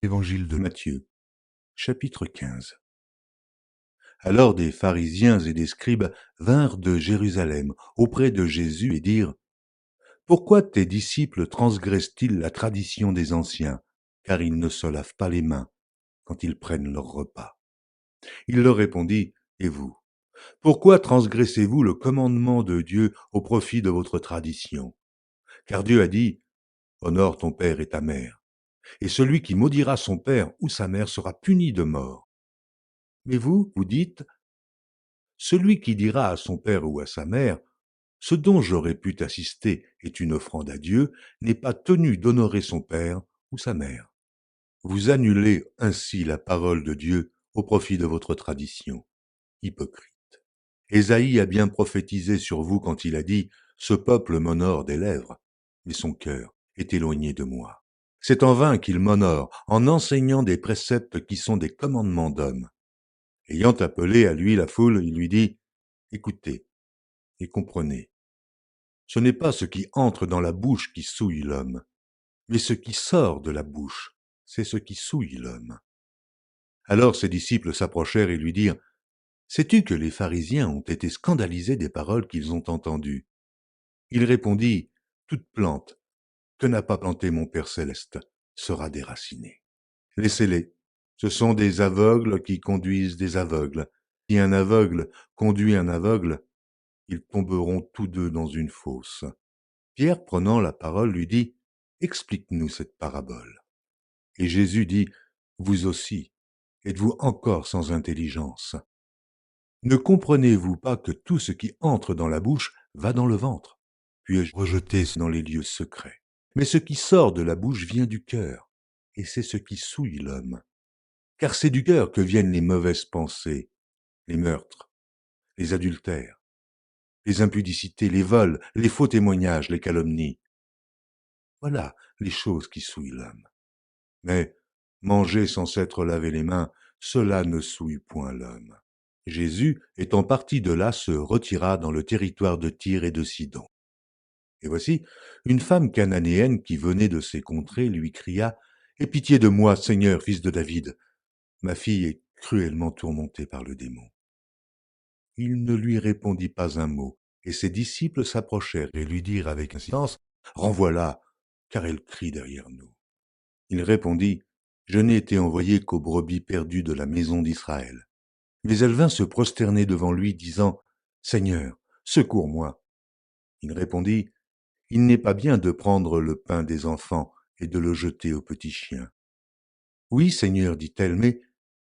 Évangile de Matthieu, chapitre 15. Alors des pharisiens et des scribes vinrent de Jérusalem auprès de Jésus et dirent: Pourquoi tes disciples transgressent-ils la tradition des anciens, car ils ne se lavent pas les mains quand ils prennent leur repas? Il leur répondit: Et vous, pourquoi transgressez-vous le commandement de Dieu au profit de votre tradition? Car Dieu a dit: Honore ton père et ta mère, et celui qui maudira son père ou sa mère sera puni de mort. Mais vous, vous dites: Celui qui dira à son père ou à sa mère: Ce dont j'aurais pu t'assister est une offrande à Dieu, n'est pas tenu d'honorer son père ou sa mère. Vous annulez ainsi la parole de Dieu au profit de votre tradition. Hypocrite. Ésaïe a bien prophétisé sur vous quand il a dit: Ce peuple m'honore des lèvres, mais son cœur est éloigné de moi. C'est en vain qu'il m'honore en enseignant des préceptes qui sont des commandements d'hommes. Ayant appelé à lui la foule, il lui dit: Écoutez et comprenez. Ce n'est pas ce qui entre dans la bouche qui souille l'homme, mais ce qui sort de la bouche, c'est ce qui souille l'homme. Alors ses disciples s'approchèrent et lui dirent: Sais-tu que les pharisiens ont été scandalisés des paroles qu'ils ont entendues? Il répondit: Toute plante que n'a pas plantée mon Père céleste sera déracinée. Laissez-les. Ce sont des aveugles qui conduisent des aveugles. Si un aveugle conduit un aveugle, ils tomberont tous deux dans une fosse. Pierre, prenant la parole, lui dit: Explique-nous cette parabole. Et Jésus dit: Vous aussi, êtes-vous encore sans intelligence? Ne comprenez-vous pas que tout ce qui entre dans la bouche va dans le ventre, puis est rejeté dans les lieux secrets? Mais ce qui sort de la bouche vient du cœur, et c'est ce qui souille l'homme. Car c'est du cœur que viennent les mauvaises pensées, les meurtres, les adultères, les impudicités, les vols, les faux témoignages, les calomnies. Voilà les choses qui souillent l'homme. Mais manger sans s'être lavé les mains, cela ne souille point l'homme. Jésus, étant parti de là, se retira dans le territoire de Tyr et de Sidon. Et voici, une femme cananéenne qui venait de ces contrées lui cria: Aie pitié de moi, Seigneur, fils de David. Ma fille est cruellement tourmentée par le démon. Il ne lui répondit pas un mot, et ses disciples s'approchèrent et lui dirent avec insistance: Renvoie-la, car elle crie derrière nous. Il répondit: Je n'ai été envoyé qu'aux brebis perdues de la maison d'Israël. Mais elle vint se prosterner devant lui, disant: Seigneur, secours-moi. Il répondit: Il n'est pas bien de prendre le pain des enfants et de le jeter aux petits chiens. Oui, Seigneur, dit-elle, mais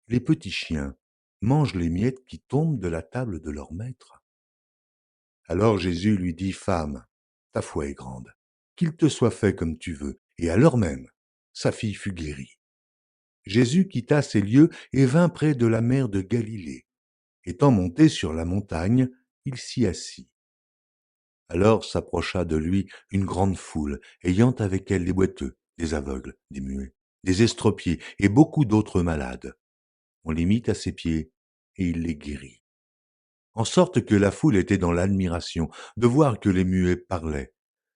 les petits chiens mangent les miettes qui tombent de la table de leur maître. Alors Jésus lui dit: Femme, ta foi est grande, qu'il te soit fait comme tu veux. Et à l'heure même, sa fille fut guérie. Jésus quitta ces lieux et vint près de la mer de Galilée. Étant monté sur la montagne, il s'y assit. Alors s'approcha de lui une grande foule, ayant avec elle des boiteux, des aveugles, des muets, des estropiés et beaucoup d'autres malades. On les mit à ses pieds et il les guérit. En sorte que la foule était dans l'admiration de voir que les muets parlaient,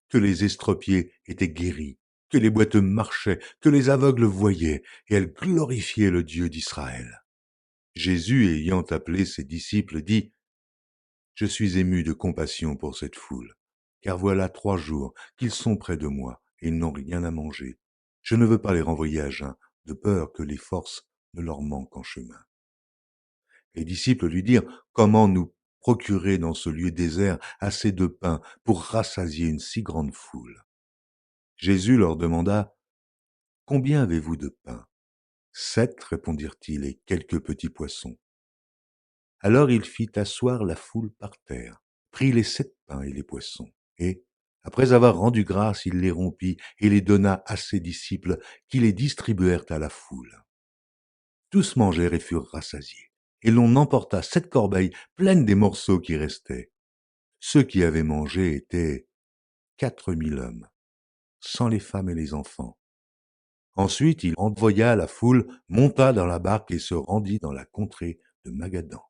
que les estropiés étaient guéris, que les boiteux marchaient, que les aveugles voyaient, et elle glorifiait le Dieu d'Israël. Jésus, ayant appelé ses disciples, dit: Je suis ému de compassion pour cette foule, car voilà 3 jours qu'ils sont près de moi et ils n'ont rien à manger. Je ne veux pas les renvoyer à jeun, de peur que les forces ne leur manquent en chemin. Les disciples lui dirent: Comment nous procurer dans ce lieu désert assez de pain pour rassasier une si grande foule? Jésus leur demanda: Combien avez-vous de pain? 7, répondirent-ils, et quelques petits poissons. Alors il fit asseoir la foule par terre, prit les 7 pains et les poissons, et, après avoir rendu grâce, il les rompit et les donna à ses disciples, qui les distribuèrent à la foule. Tous mangèrent et furent rassasiés, et l'on emporta 7 corbeilles pleines des morceaux qui restaient. Ceux qui avaient mangé étaient 4000 hommes, sans les femmes et les enfants. Ensuite il envoya la foule, monta dans la barque et se rendit dans la contrée de Magadan.